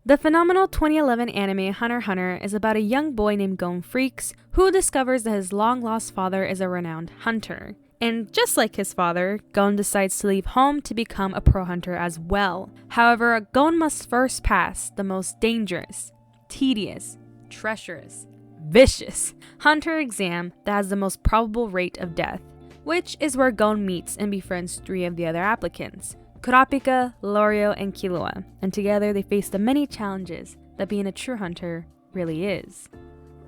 The phenomenal 2011 anime Hunter x Hunter is about a young boy named Gon Freaks who discovers that his long-lost father is a renowned hunter. And just like his father, Gon decides to leave home to become a pro hunter as well. However, Gon must first pass the most dangerous, tedious, treacherous, vicious hunter exam that has the most probable rate of death, which is where Gon meets and befriends 3 of the other applicants: Kurapika, Leorio, and Killua, and together they face the many challenges that being a true hunter really is.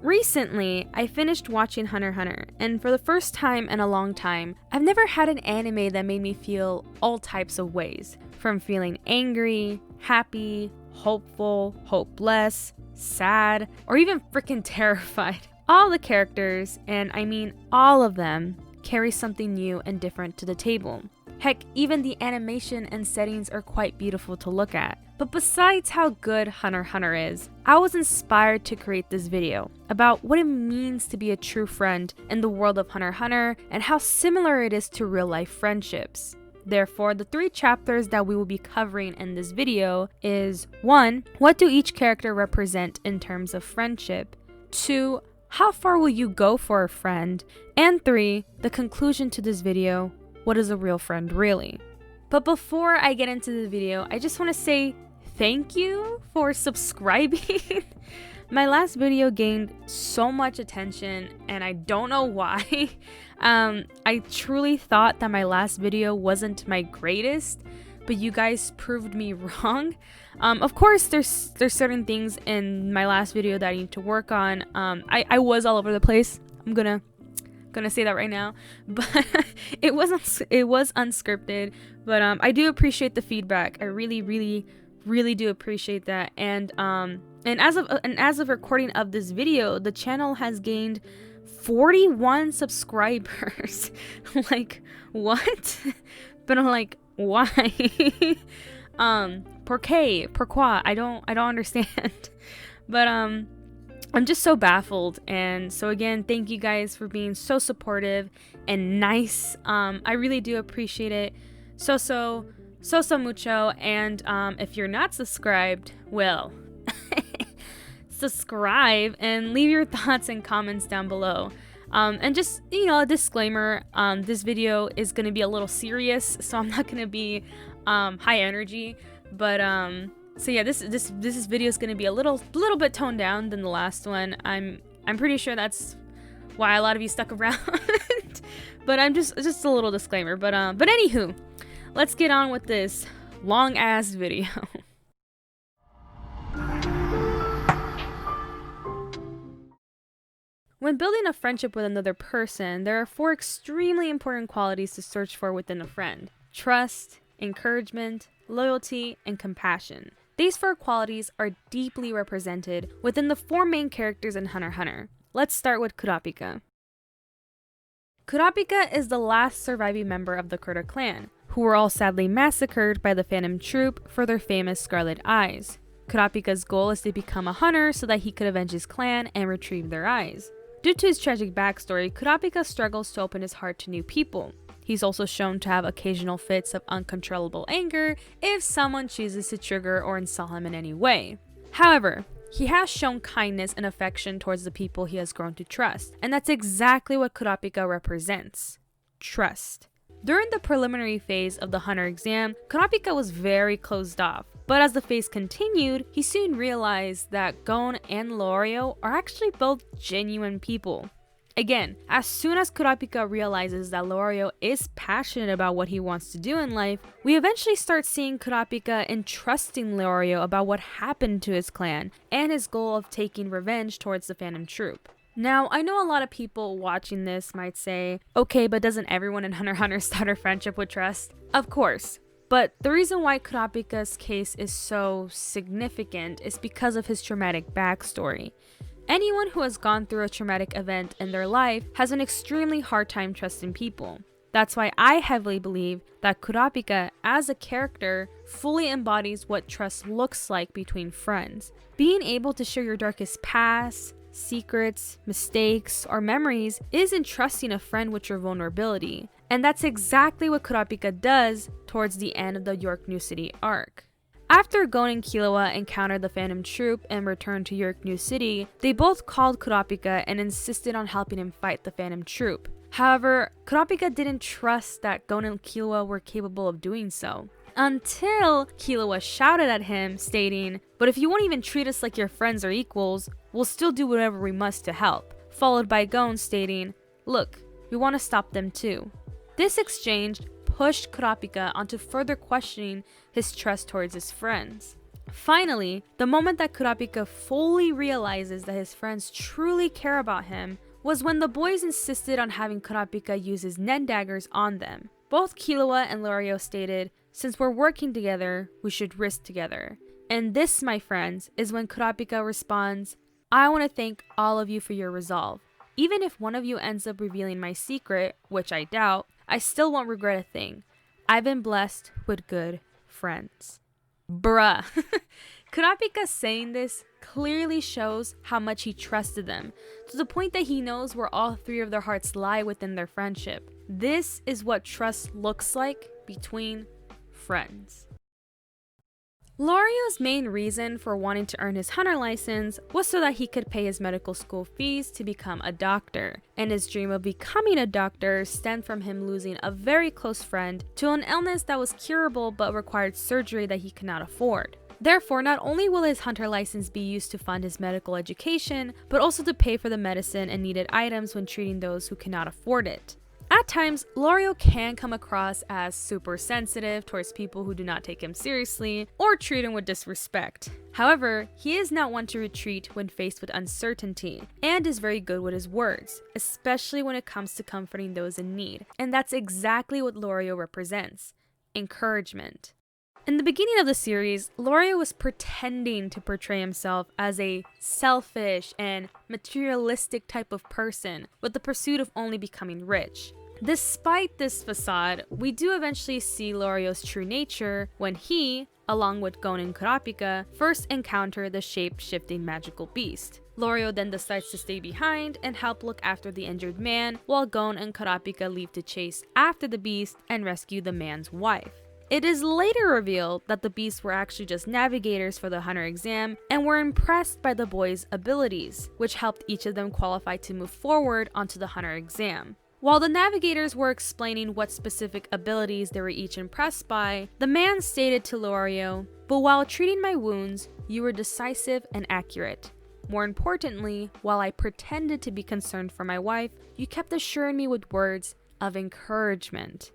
Recently, I finished watching Hunter x Hunter, and for the first time in a long time, I've never had an anime that made me feel all types of ways, from feeling angry, happy, hopeful, hopeless, sad, or even freaking terrified. All the characters, and I mean all of them, carry something new and different to the table. Heck, even the animation and settings are quite beautiful to look at. But besides how good Hunter x Hunter is, I was inspired to create this video about what it means to be a true friend in the world of Hunter x Hunter and how similar it is to real life friendships. Therefore, the 3 chapters that we will be covering in this video is 1. What do each character represent in terms of friendship? 2. How far will you go for a friend? And 3. The conclusion to this video. What is a real friend really? But before I get into the video, I just want to say thank you for subscribing. My last video gained so much attention and I don't know why. I truly thought that my last video wasn't my greatest, but you guys proved me wrong. Of course, there's certain things in my last video that I need to work on. I was all over the place. I'm gonna say that right now, but it was unscripted. But I do appreciate the feedback. I really do appreciate that. And as of recording of this video, the channel has gained 41 subscribers. Like, what? But I'm like, why? Pourquoi? I don't understand. But I'm just so baffled. And so again, thank you guys for being so supportive and nice. I really do appreciate it so mucho. And if you're not subscribed, well, subscribe and leave your thoughts and comments down below. And just, a disclaimer, this video is going to be a little serious, so I'm not going to be high energy, but so yeah, this video is going to be a little bit toned down than the last one. I'm pretty sure that's why a lot of you stuck around. But I'm just a little disclaimer. But anywho, let's get on with this long ass video. When building a friendship with another person, there are 4 extremely important qualities to search for within a friend: trust, encouragement, loyalty, and compassion. These 4 qualities are deeply represented within the 4 main characters in Hunter x Hunter. Let's start with Kurapika. Kurapika is the last surviving member of the Kurta clan, who were all sadly massacred by the Phantom Troop for their famous scarlet eyes. Kurapika's goal is to become a hunter so that he could avenge his clan and retrieve their eyes. Due to his tragic backstory, Kurapika struggles to open his heart to new people. He's also shown to have occasional fits of uncontrollable anger if someone chooses to trigger or insult him in any way. However, he has shown kindness and affection towards the people he has grown to trust, and that's exactly what Kurapika represents: trust. During the preliminary phase of the Hunter exam, Kurapika was very closed off, but as the phase continued, he soon realized that Gon and Leorio are actually both genuine people. Again, as soon as Kurapika realizes that Leorio is passionate about what he wants to do in life, we eventually start seeing Kurapika entrusting Leorio about what happened to his clan and his goal of taking revenge towards the Phantom Troop. Now, I know a lot of people watching this might say, okay, but doesn't everyone in Hunter x Hunter start a friendship with trust? Of course. But the reason why Kurapika's case is so significant is because of his traumatic backstory. Anyone who has gone through a traumatic event in their life has an extremely hard time trusting people. That's why I heavily believe that Kurapika, as a character, fully embodies what trust looks like between friends. Being able to share your darkest past, secrets, mistakes, or memories is entrusting a friend with your vulnerability. And that's exactly what Kurapika does towards the end of the York New City arc. After Gon and Killua encountered the Phantom Troop and returned to York New City, they both called Kurapika and insisted on helping him fight the Phantom Troop. However, Kurapika didn't trust that Gon and Killua were capable of doing so, until Killua shouted at him, stating, "But if you won't even treat us like your friends or equals, we'll still do whatever we must to help," followed by Gon stating, "Look, we want to stop them too." This exchange pushed Kurapika onto further questioning his trust towards his friends. Finally, the moment that Kurapika fully realizes that his friends truly care about him was when the boys insisted on having Kurapika use his nen daggers on them. Both Killua and Leorio stated, "Since we're working together, we should risk together." And this, my friends, is when Kurapika responds, "I want to thank all of you for your resolve. Even if one of you ends up revealing my secret, which I doubt, I still won't regret a thing. I've been blessed with good friends." Bruh. Kurapika saying this clearly shows how much he trusted them, to the point that he knows where all three of their hearts lie within their friendship. This is what trust looks like between friends. Leorio's main reason for wanting to earn his hunter license was so that he could pay his medical school fees to become a doctor, and his dream of becoming a doctor stemmed from him losing a very close friend to an illness that was curable but required surgery that he could not afford. Therefore, not only will his hunter license be used to fund his medical education, but also to pay for the medicine and needed items when treating those who cannot afford it. At times, Leorio can come across as super sensitive towards people who do not take him seriously or treat him with disrespect. However, he is not one to retreat when faced with uncertainty, and is very good with his words, especially when it comes to comforting those in need. And that's exactly what Leorio represents: encouragement. In the beginning of the series, Leorio was pretending to portray himself as a selfish and materialistic type of person with the pursuit of only becoming rich. Despite this facade, we do eventually see Leorio's true nature when he, along with Gon and Kurapika, first encounter the shape-shifting magical beast. Leorio then decides to stay behind and help look after the injured man, while Gon and Kurapika leave to chase after the beast and rescue the man's wife. It is later revealed that the beasts were actually just navigators for the hunter exam and were impressed by the boys' abilities, which helped each of them qualify to move forward onto the hunter exam. While the navigators were explaining what specific abilities they were each impressed by, the man stated to Leorio, "But while treating my wounds, you were decisive and accurate. More importantly, while I pretended to be concerned for my wife, you kept assuring me with words of encouragement."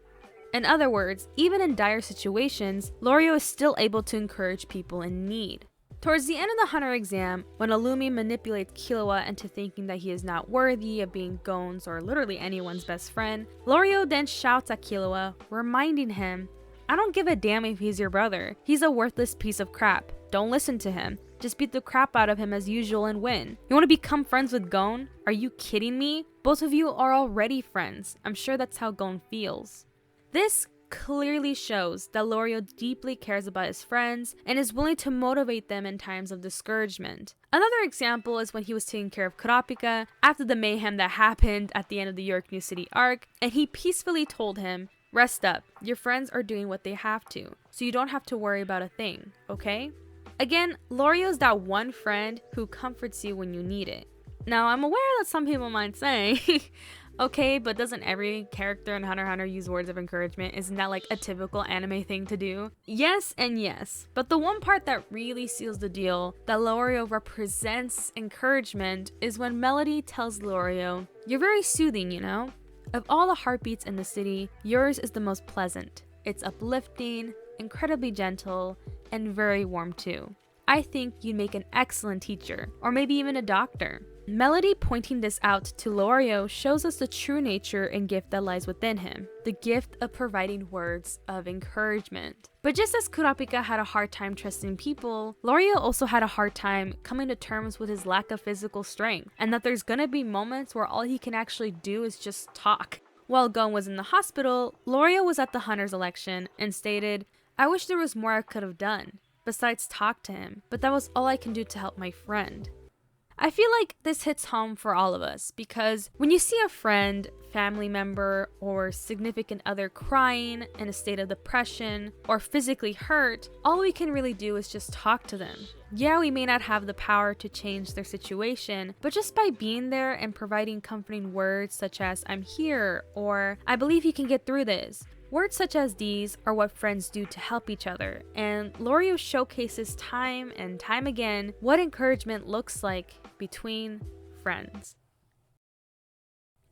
In other words, even in dire situations, Leorio is still able to encourage people in need. Towards the end of the hunter exam, when Illumi manipulates Killua into thinking that he is not worthy of being Gon's or literally anyone's best friend, Leorio then shouts at Killua, reminding him, "I don't give a damn if he's your brother. He's a worthless piece of crap. Don't listen to him. Just beat the crap out of him as usual and win. You want to become friends with Gon? Are you kidding me? Both of you are already friends. I'm sure that's how Gon feels." This clearly shows that Leorio deeply cares about his friends and is willing to motivate them in times of discouragement. Another example is when he was taking care of Kurapika after the mayhem that happened at the end of the York New City arc, and he peacefully told him, "Rest up, your friends are doing what they have to, so you don't have to worry about a thing, okay?" Again, Leorio's that one friend who comforts you when you need it. Now, I'm aware that some people might say, okay, but doesn't every character in Hunter x Hunter use words of encouragement? Isn't that like a typical anime thing to do? Yes and yes, but the one part that really seals the deal that Leorio represents encouragement is when Melody tells Leorio, "You're very soothing, you know? Of all the heartbeats in the city, yours is the most pleasant. It's uplifting, incredibly gentle, and very warm too. I think you'd make an excellent teacher, or maybe even a doctor." Melody pointing this out to Leorio shows us the true nature and gift that lies within him, the gift of providing words of encouragement. But just as Kurapika had a hard time trusting people, Leorio also had a hard time coming to terms with his lack of physical strength, and that there's gonna be moments where all he can actually do is just talk. While Gon was in the hospital, Leorio was at the Hunter's election and stated, "I wish there was more I could have done, besides talk to him, but that was all I can do to help my friend." I feel like this hits home for all of us because when you see a friend, family member, or significant other crying in a state of depression or physically hurt, all we can really do is just talk to them. Yeah, we may not have the power to change their situation, but just by being there and providing comforting words such as "I'm here" or "I believe you can get through this." Words such as these are what friends do to help each other, and Leorio showcases time and time again what encouragement looks like between friends.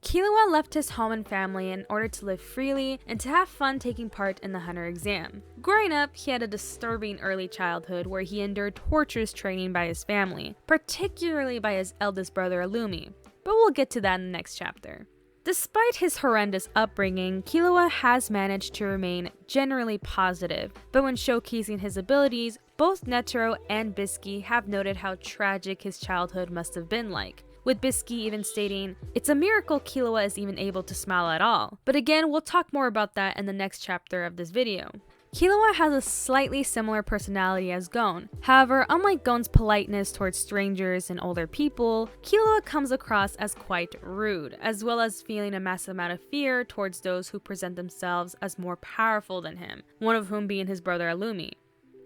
Killua left his home and family in order to live freely and to have fun taking part in the hunter exam. Growing up, he had a disturbing early childhood where he endured torturous training by his family, particularly by his eldest brother Illumi, but we'll get to that in the next chapter. Despite his horrendous upbringing, Killua has managed to remain generally positive, but when showcasing his abilities, both Netero and Bisky have noted how tragic his childhood must have been like, with Bisky even stating, "It's a miracle Killua is even able to smile at all." But again, we'll talk more about that in the next chapter of this video. Killua has a slightly similar personality as Gon. However, unlike Gon's politeness towards strangers and older people, Killua comes across as quite rude, as well as feeling a massive amount of fear towards those who present themselves as more powerful than him, one of whom being his brother Illumi.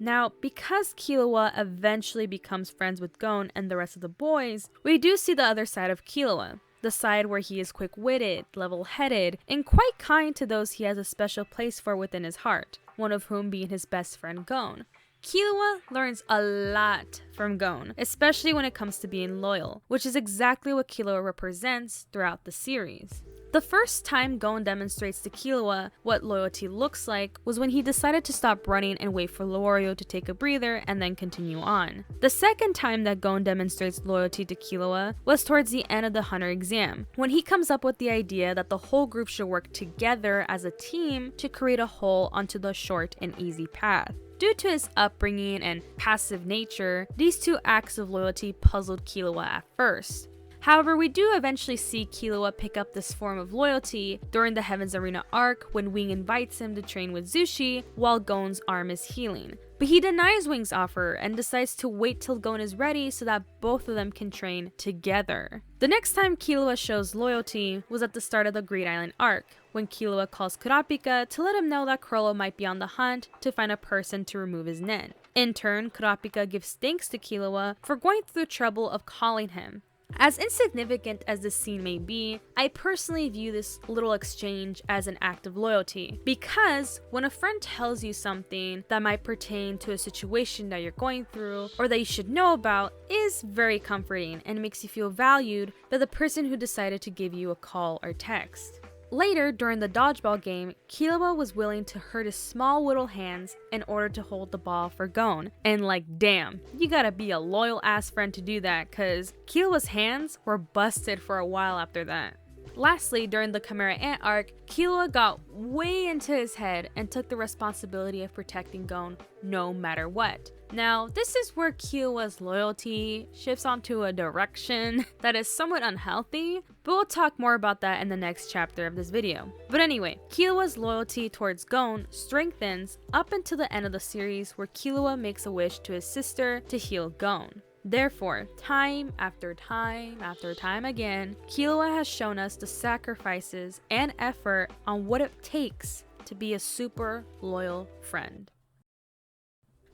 Now, because Killua eventually becomes friends with Gon and the rest of the boys, we do see the other side of Killua. The side where he is quick-witted, level-headed, and quite kind to those he has a special place for within his heart, one of whom being his best friend Gon. Killua learns a lot from Gon, especially when it comes to being loyal, which is exactly what Killua represents throughout the series. The first time Gon demonstrates to Killua what loyalty looks like was when he decided to stop running and wait for Leorio to take a breather and then continue on. The second time that Gon demonstrates loyalty to Killua was towards the end of the hunter exam, when he comes up with the idea that the whole group should work together as a team to create a whole onto the short and easy path. Due to his upbringing and passive nature, these two acts of loyalty puzzled Killua at first. However, we do eventually see Killua pick up this form of loyalty during the Heaven's Arena arc when Wing invites him to train with Zushi while Gon's arm is healing. But he denies Wing's offer and decides to wait till Gon is ready so that both of them can train together. The next time Killua shows loyalty was at the start of the Great Island arc, when Killua calls Kurapika to let him know that Chrollo might be on the hunt to find a person to remove his nen. In turn, Kurapika gives thanks to Killua for going through the trouble of calling him. As insignificant as this scene may be, I personally view this little exchange as an act of loyalty, because when a friend tells you something that might pertain to a situation that you're going through or that you should know about is very comforting and makes you feel valued by the person who decided to give you a call or text. Later, during the dodgeball game, Killua was willing to hurt his small little hands in order to hold the ball for Gon. And like, damn, you gotta be a loyal ass friend to do that, cause Killua's hands were busted for a while after that. Lastly, during the Chimera Ant arc, Killua got way into his head and took the responsibility of protecting Gon no matter what. Now, this is where Killua's loyalty shifts onto a direction that is somewhat unhealthy, but we'll talk more about that in the next chapter of this video. But anyway, Killua's loyalty towards Gon strengthens up until the end of the series where Killua makes a wish to his sister to heal Gon. Therefore, time after time after time again, Killua has shown us the sacrifices and effort on what it takes to be a super loyal friend.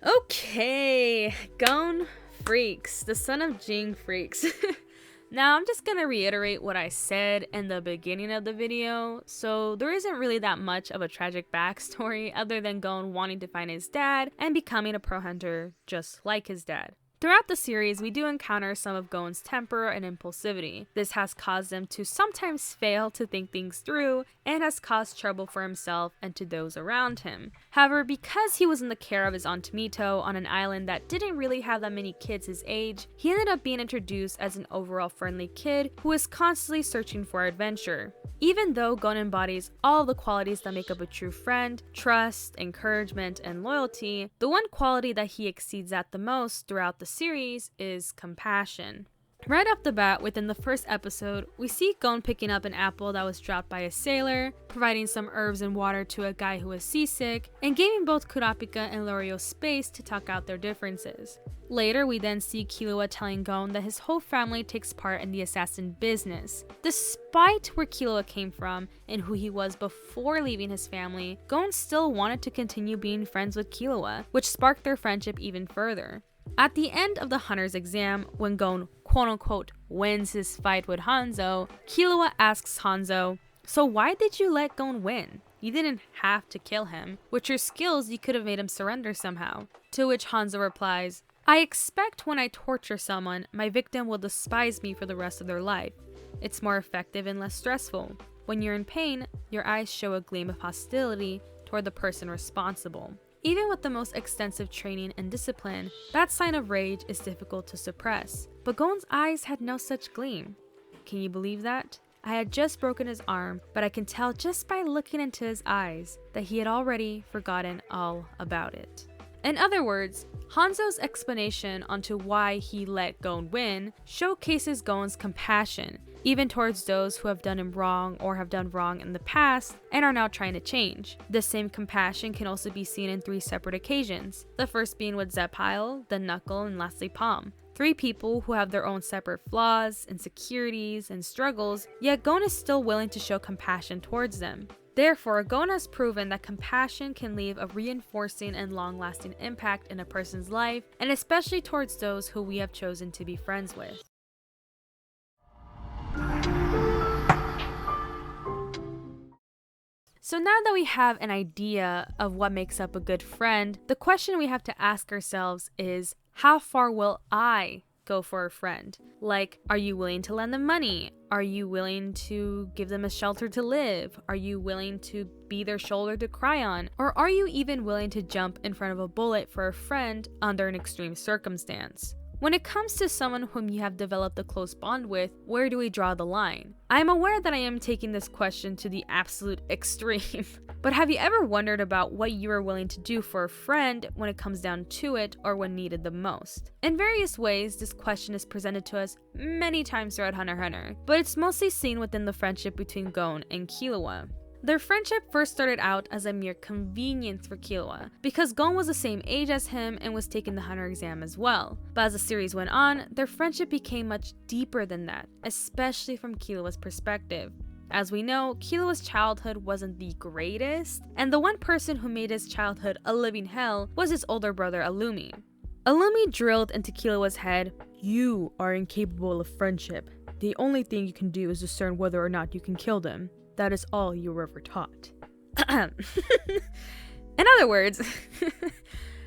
Okay, Gon Freaks, the son of Jing Freaks. Now, I'm just gonna reiterate what I said in the beginning of the video, so there isn't really that much of a tragic backstory other than Gon wanting to find his dad and becoming a pro hunter just like his dad. Throughout the series, we do encounter some of Gon's temper and impulsivity. This has caused him to sometimes fail to think things through and has caused trouble for himself and to those around him. However, because he was in the care of his Aunt Mito on an island that didn't really have that many kids his age, he ended up being introduced as an overall friendly kid who is constantly searching for adventure. Even though Gon embodies all the qualities that make up a true friend, trust, encouragement, and loyalty, the one quality that he exceeds at the most throughout the series is compassion. Right off the bat, within the first episode, we see Gon picking up an apple that was dropped by a sailor, providing some herbs and water to a guy who was seasick, and giving both Kurapika and Leorio space to talk out their differences. Later, we then see Killua telling Gon that his whole family takes part in the assassin business. Despite where Killua came from and who he was before leaving his family, Gon still wanted to continue being friends with Killua, which sparked their friendship even further. At the end of the Hunter's exam, when Gon quote-unquote wins his fight with Hanzo, Killua asks Hanzo, "So why did you let Gon win? You didn't have to kill him. With your skills, you could have made him surrender somehow." To which Hanzo replies, "I expect when I torture someone, my victim will despise me for the rest of their life. It's more effective and less stressful. When you're in pain, your eyes show a gleam of hostility toward the person responsible. Even with the most extensive training and discipline, that sign of rage is difficult to suppress. But Gon's eyes had no such gleam. Can you believe that? I had just broken his arm, but I can tell just by looking into his eyes that he had already forgotten all about it." In other words, Hanzo's explanation onto why he let Gon win showcases Gon's compassion, even towards those who have done him wrong or have done wrong in the past and are now trying to change. This same compassion can also be seen in 3 separate occasions, the first being with Zephyle, then Knuckle, and lastly Palm. 3 people who have their own separate flaws, insecurities, and struggles, yet Gon is still willing to show compassion towards them. Therefore, Gon has proven that compassion can leave a reinforcing and long-lasting impact in a person's life, and especially towards those who we have chosen to be friends with. So now that we have an idea of what makes up a good friend, the question we have to ask ourselves is, how far will I go for a friend? Like, are you willing to lend them money? Are you willing to give them a shelter to live? Are you willing to be their shoulder to cry on? Or are you even willing to jump in front of a bullet for a friend under an extreme circumstance? When it comes to someone whom you have developed a close bond with, where do we draw the line? I am aware that I am taking this question to the absolute extreme, but have you ever wondered about what you are willing to do for a friend when it comes down to it or when needed the most? In various ways, this question is presented to us many times throughout Hunter x Hunter, but it's mostly seen within the friendship between Gon and Killua. Their friendship first started out as a mere convenience for Killua, because Gon was the same age as him and was taking the Hunter exam as well. But as the series went on, their friendship became much deeper than that, especially from Killua's perspective. As we know, Killua's childhood wasn't the greatest, and the one person who made his childhood a living hell was his older brother Illumi. Illumi drilled into Killua's head, "You are incapable of friendship. The only thing you can do is discern whether or not you can kill them. That is all you were ever taught." In other words,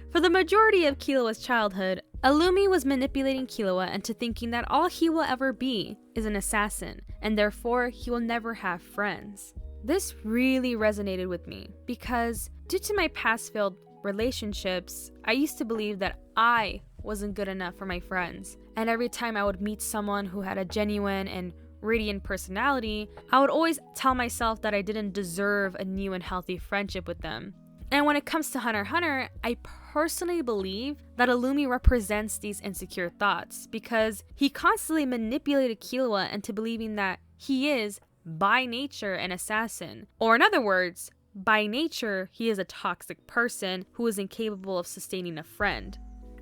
for the majority of Killua's childhood, Illumi was manipulating Killua into thinking that all he will ever be is an assassin, and therefore he will never have friends. This really resonated with me, because due to my past failed relationships, I used to believe that I wasn't good enough for my friends, and every time I would meet someone who had a genuine and radiant personality, I would always tell myself that I didn't deserve a new and healthy friendship with them. And when it comes to Hunter x Hunter, I personally believe that Illumi represents these insecure thoughts, because he constantly manipulated Killua into believing that he is, by nature, an assassin. Or in other words, by nature, he is a toxic person who is incapable of sustaining a friend.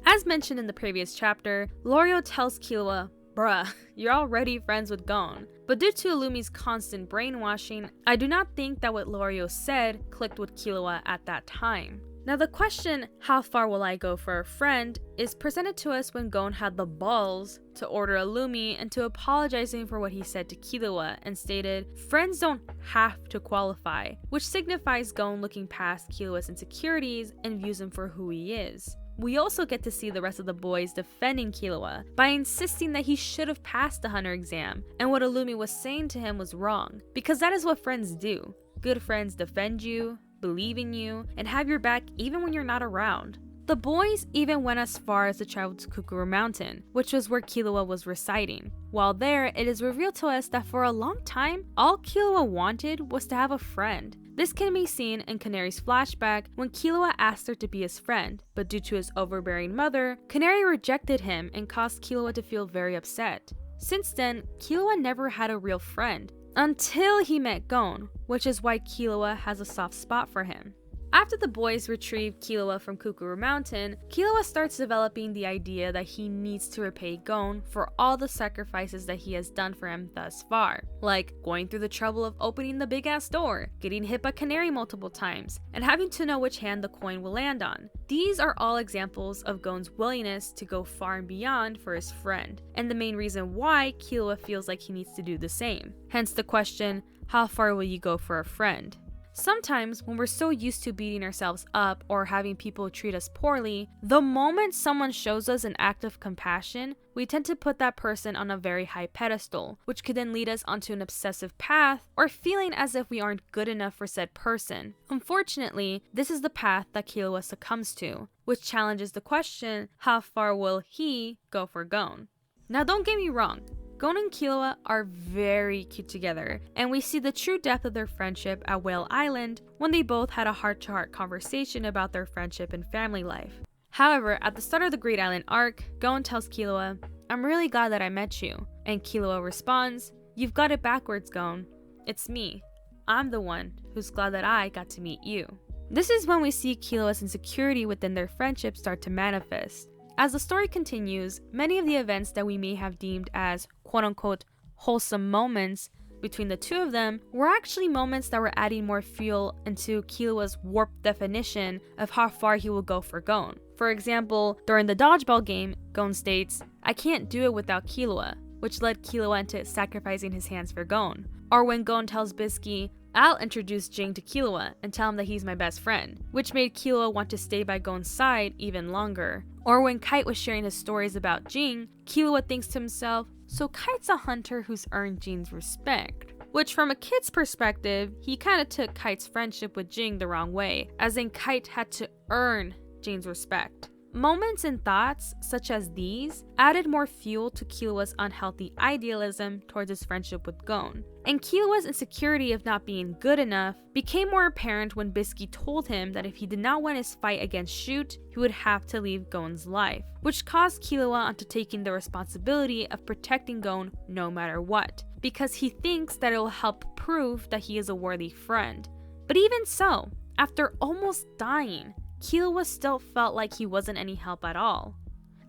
As mentioned in the previous chapter, Leorio tells Killua, "Bruh, you're already friends with Gon." But due to Illumi's constant brainwashing, I do not think that what Leorio said clicked with Killua at that time. Now the question, how far will I go for a friend, is presented to us when Gon had the balls to order Illumi into apologizing for what he said to Killua and stated, "Friends don't have to qualify," which signifies Gon looking past Killua's insecurities and views him for who he is. We also get to see the rest of the boys defending Killua by insisting that he should have passed the Hunter exam, and what Illumi was saying to him was wrong, because that is what friends do. Good friends defend you, believe in you, and have your back even when you're not around. The boys even went as far as to travel to Kukuru Mountain, which was where Killua was residing. While there, it is revealed to us that for a long time, all Killua wanted was to have a friend. This can be seen in Canary's flashback when Killua asked her to be his friend, but due to his overbearing mother, Canary rejected him and caused Killua to feel very upset. Since then, Killua never had a real friend, until he met Gon, which is why Killua has a soft spot for him. After the boys retrieve Killua from Kukuru Mountain, Killua starts developing the idea that he needs to repay Gon for all the sacrifices that he has done for him thus far, like going through the trouble of opening the big ass door, getting hit by Canary multiple times, and having to know which hand the coin will land on. These are all examples of Gon's willingness to go far and beyond for his friend, and the main reason why Killua feels like he needs to do the same. Hence the question, how far will you go for a friend? Sometimes, when we're so used to beating ourselves up or having people treat us poorly, the moment someone shows us an act of compassion, we tend to put that person on a very high pedestal, which could then lead us onto an obsessive path or feeling as if we aren't good enough for said person. Unfortunately, this is the path that Killua succumbs to, which challenges the question, how far will he go for Gon? Now don't get me wrong, Gon and Killua are very cute together, and we see the true depth of their friendship at Whale Island when they both had a heart-to-heart conversation about their friendship and family life. However, at the start of the Great Island arc, Gon tells Killua, "I'm really glad that I met you," and Killua responds, "You've got it backwards, Gon. It's me. I'm the one who's glad that I got to meet you." This is when we see Killua's insecurity within their friendship start to manifest. As the story continues, many of the events that we may have deemed as quote-unquote wholesome moments between the two of them were actually moments that were adding more fuel into Killua's warped definition of how far he will go for Gon. For example, during the dodgeball game, Gon states, "I can't do it without Killua," which led Killua into sacrificing his hands for Gon. Or when Gon tells Bisky, "I'll introduce Jing to Killua and tell him that he's my best friend," which made Killua want to stay by Gon's side even longer. Or when Kite was sharing his stories about Jing, Killua thinks to himself, so Kite's a hunter who's earned Jing's respect. Which from a kid's perspective, he kinda took Kite's friendship with Jing the wrong way, as in Kite had to earn Jing's respect. Moments and thoughts such as these added more fuel to Killua's unhealthy idealism towards his friendship with Gon. And Killua's insecurity of not being good enough became more apparent when Bisky told him that if he did not win his fight against Shoot, he would have to leave Gon's life, which caused Killua onto taking the responsibility of protecting Gon no matter what, because he thinks that it will help prove that he is a worthy friend. But even so, after almost dying, Killua still felt like he wasn't any help at all.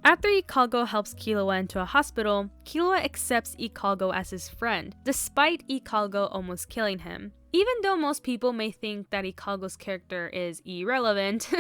After Ikalgo helps Killua into a hospital, Killua accepts Ikalgo as his friend, despite Ikalgo almost killing him. Even though most people may think that Ikalgo's character is irrelevant,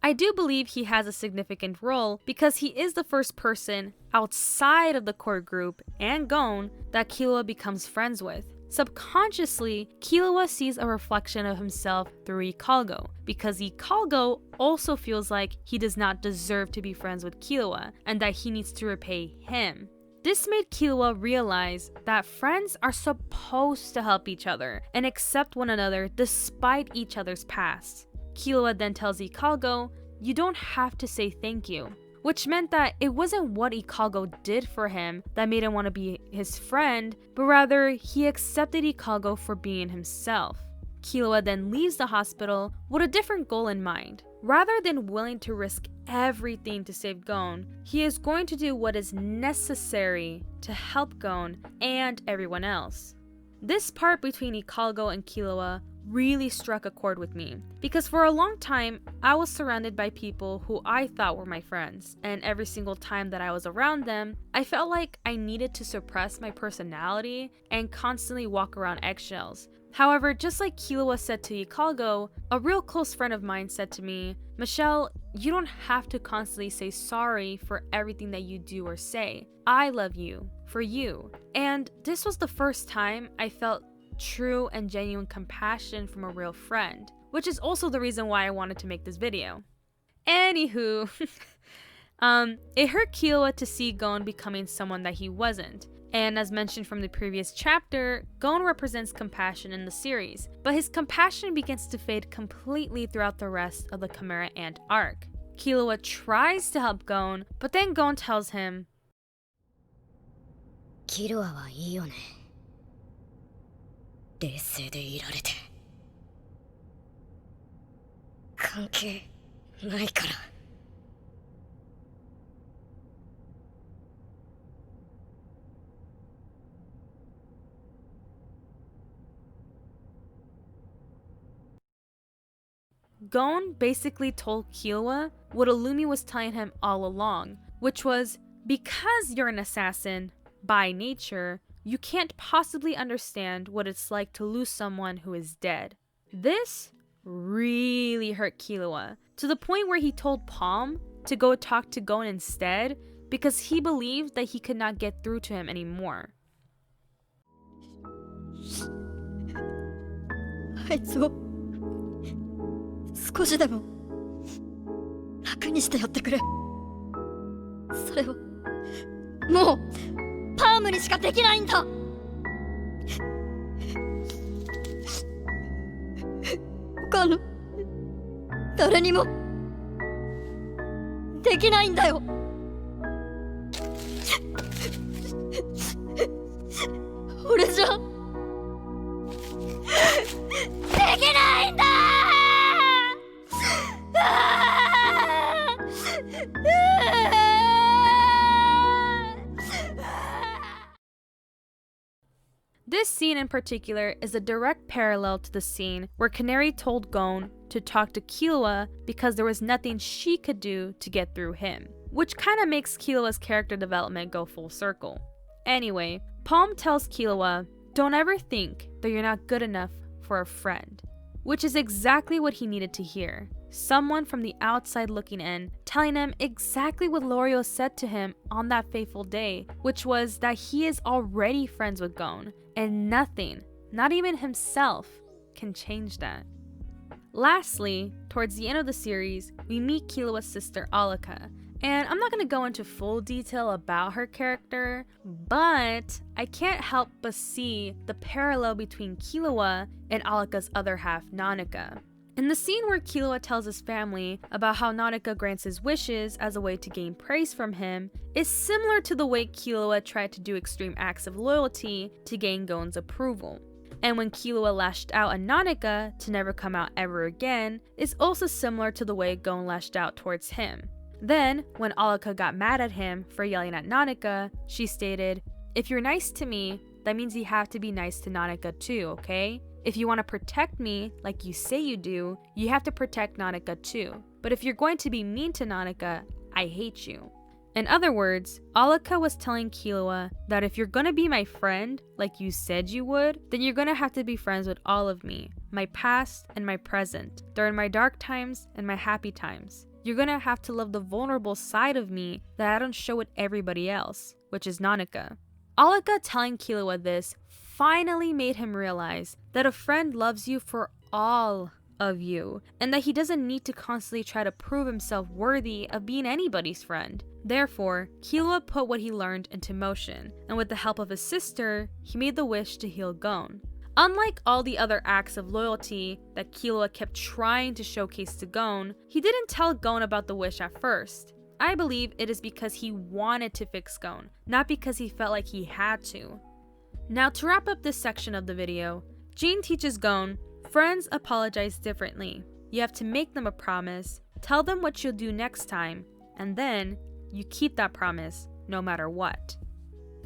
I do believe he has a significant role because he is the first person outside of the core group and Gon that Killua becomes friends with. Subconsciously, Killua sees a reflection of himself through Ikalgo, because Ikalgo also feels like he does not deserve to be friends with Killua, and that he needs to repay him. This made Killua realize that friends are supposed to help each other and accept one another despite each other's past. Killua then tells Ikalgo, "You don't have to say thank you," which meant that it wasn't what Ikalgo did for him that made him want to be his friend, but rather he accepted Ikalgo for being himself. Killua then leaves the hospital with a different goal in mind. Rather than willing to risk everything to save Gon, he is going to do what is necessary to help Gon and everyone else. This part between Ikalgo and Killua really struck a chord with me, because for a long time, I was surrounded by people who I thought were my friends, and every single time that I was around them, I felt like I needed to suppress my personality and constantly walk around eggshells. However, just like Killua said to Ikalgo, a real close friend of mine said to me, "Michelle, you don't have to constantly say sorry for everything that you do or say. I love you for you." And this was the first time I felt true and genuine compassion from a real friend, which is also the reason why I wanted to make this video. Anywho, it hurt Killua to see Gon becoming someone that he wasn't. And as mentioned from the previous chapter, Gon represents compassion in the series, but his compassion begins to fade completely throughout the rest of the Chimera Ant arc. Killua tries to help Gon, but then Gon tells him, "Killua はいいよね。冷静でいられて。関係ないから。」Gon basically told Killua what Illumi was telling him all along, which was, because you're an assassin by nature, you can't possibly understand what it's like to lose someone who is dead. This really hurt Killua, to the point where he told Palm to go talk to Gon instead because he believed that he could not get through to him anymore. あいつを少しでも楽にしてやってくれ。それはもうパームにしかできないんだ。他の誰にもできないんだよ。俺じゃできないんだ。This scene in particular is a direct parallel to the scene where Canary told Gon to talk to Killua because there was nothing she could do to get through him, which kind of makes Killua's character development go full circle. Anyway, Palm tells Killua, don't ever think that you're not good enough for a friend, which is exactly what he needed to hear. Someone from the outside looking in, telling him exactly what Leorio said to him on that fateful day, which was that he is already friends with Gon, and nothing, not even himself, can change that. Lastly, towards the end of the series, we meet Killua's sister Alika, and I'm not going to go into full detail about her character, but I can't help but see the parallel between Killua and Alika's other half, Nanika. In the scene where Killua tells his family about how Nanika grants his wishes as a way to gain praise from him is similar to the way Killua tried to do extreme acts of loyalty to gain Gon's approval. And when Killua lashed out at Nanika to never come out ever again is also similar to the way Gon lashed out towards him. Then, when Alika got mad at him for yelling at Nanika, she stated, "If you're nice to me, that means you have to be nice to Nanika too, okay? If you want to protect me, like you say you do, you have to protect Nanika too. But if you're going to be mean to Nanika, I hate you." In other words, Alika was telling Killua that if you're gonna be my friend, like you said you would, then you're gonna have to be friends with all of me, my past and my present, during my dark times and my happy times. You're gonna have to love the vulnerable side of me that I don't show with everybody else, which is Nanika. Alika telling Killua this finally made him realize that a friend loves you for all of you, and that he doesn't need to constantly try to prove himself worthy of being anybody's friend. Therefore, Killua put what he learned into motion, and with the help of his sister, he made the wish to heal Gon. Unlike all the other acts of loyalty that Killua kept trying to showcase to Gon, he didn't tell Gon about the wish at first. I believe it is because he wanted to fix Gon, not because he felt like he had to. Now, to wrap up this section of the video, Jean teaches Gon, friends apologize differently. You have to make them a promise, tell them what you'll do next time, and then you keep that promise no matter what.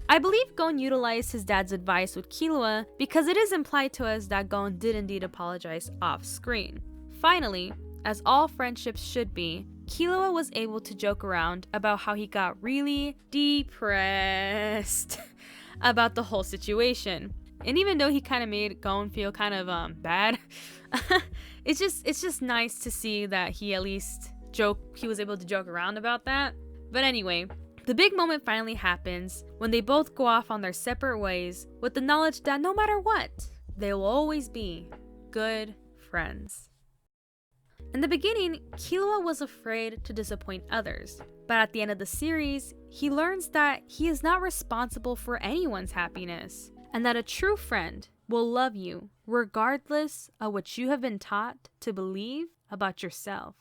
I believe Gon utilized his dad's advice with Killua because it is implied to us that Gon did indeed apologize off screen. Finally, as all friendships should be, Killua was able to joke around about how he got really depressed about the whole situation. And even though he kind of made Gon feel kind of bad, it's just nice to see that he at least he was able to joke around about that. But anyway, the big moment finally happens when they both go off on their separate ways with the knowledge that no matter what, they will always be good friends. In the beginning, Killua was afraid to disappoint others, but at the end of the series, he learns that he is not responsible for anyone's happiness, and that a true friend will love you regardless of what you have been taught to believe about yourself.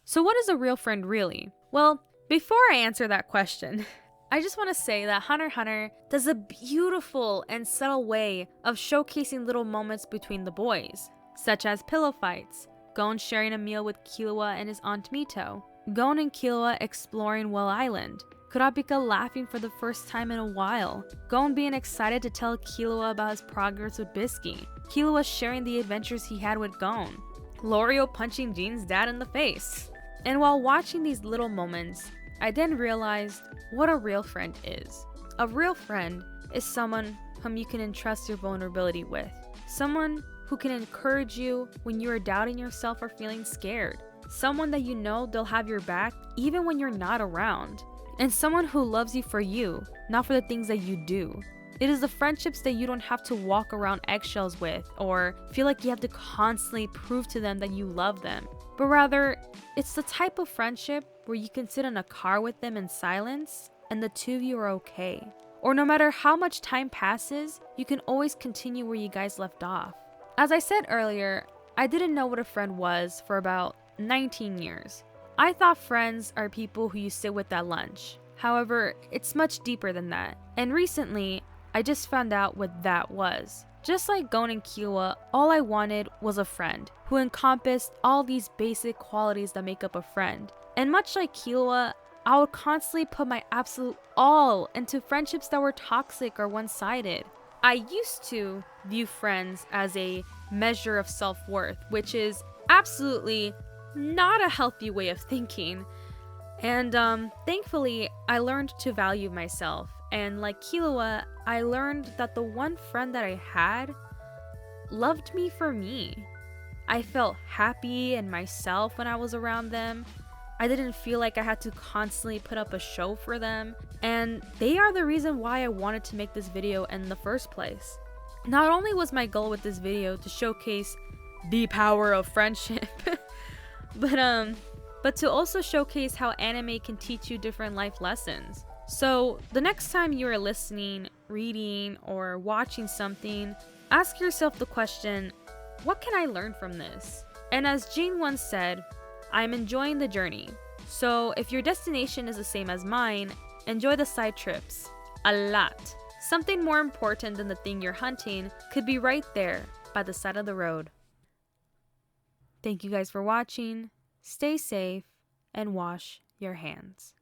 So what is a real friend really? Well, before I answer that question, I just want to say that Hunter x Hunter does a beautiful and subtle way of showcasing little moments between the boys, such as pillow fights, Gon sharing a meal with Killua and his aunt Mito, Gon and Killua exploring Well Island, Kurapika laughing for the first time in a while, Gon being excited to tell Killua about his progress with Bisky, Killua sharing the adventures he had with Gon, Leorio punching Jean's dad in the face. And while watching these little moments, I then realized what a real friend is. A real friend is someone whom you can entrust your vulnerability with. Someone who can encourage you when you are doubting yourself or feeling scared. Someone that you know they'll have your back even when you're not around. And someone who loves you for you, not for the things that you do. It is the friendships that you don't have to walk around eggshells with or feel like you have to constantly prove to them that you love them. But rather, it's the type of friendship where you can sit in a car with them in silence and the two of you are okay. Or no matter how much time passes, you can always continue where you guys left off. As I said earlier, I didn't know what a friend was for about 19 years. I thought friends are people who you sit with at lunch. However, it's much deeper than that. And recently, I just found out what that was. Just like Gon and Killua, all I wanted was a friend who encompassed all these basic qualities that make up a friend. And much like Killua, I would constantly put my absolute all into friendships that were toxic or one-sided. I used to view friends as a measure of self-worth, which is absolutely not a healthy way of thinking. And thankfully, I learned to value myself. And like Killua, I learned that the one friend that I had loved me for me. I felt happy in myself when I was around them. I didn't feel like I had to constantly put up a show for them. And they are the reason why I wanted to make this video in the first place. Not only was my goal with this video to showcase the power of friendship, but to also showcase how anime can teach you different life lessons. So the next time you are listening, reading, or watching something, ask yourself the question, what can I learn from this? And as Jean once said, I'm enjoying the journey. So if your destination is the same as mine, enjoy the side trips. A lot. Something more important than the thing you're hunting could be right there by the side of the road. Thank you guys for watching. Stay safe and wash your hands.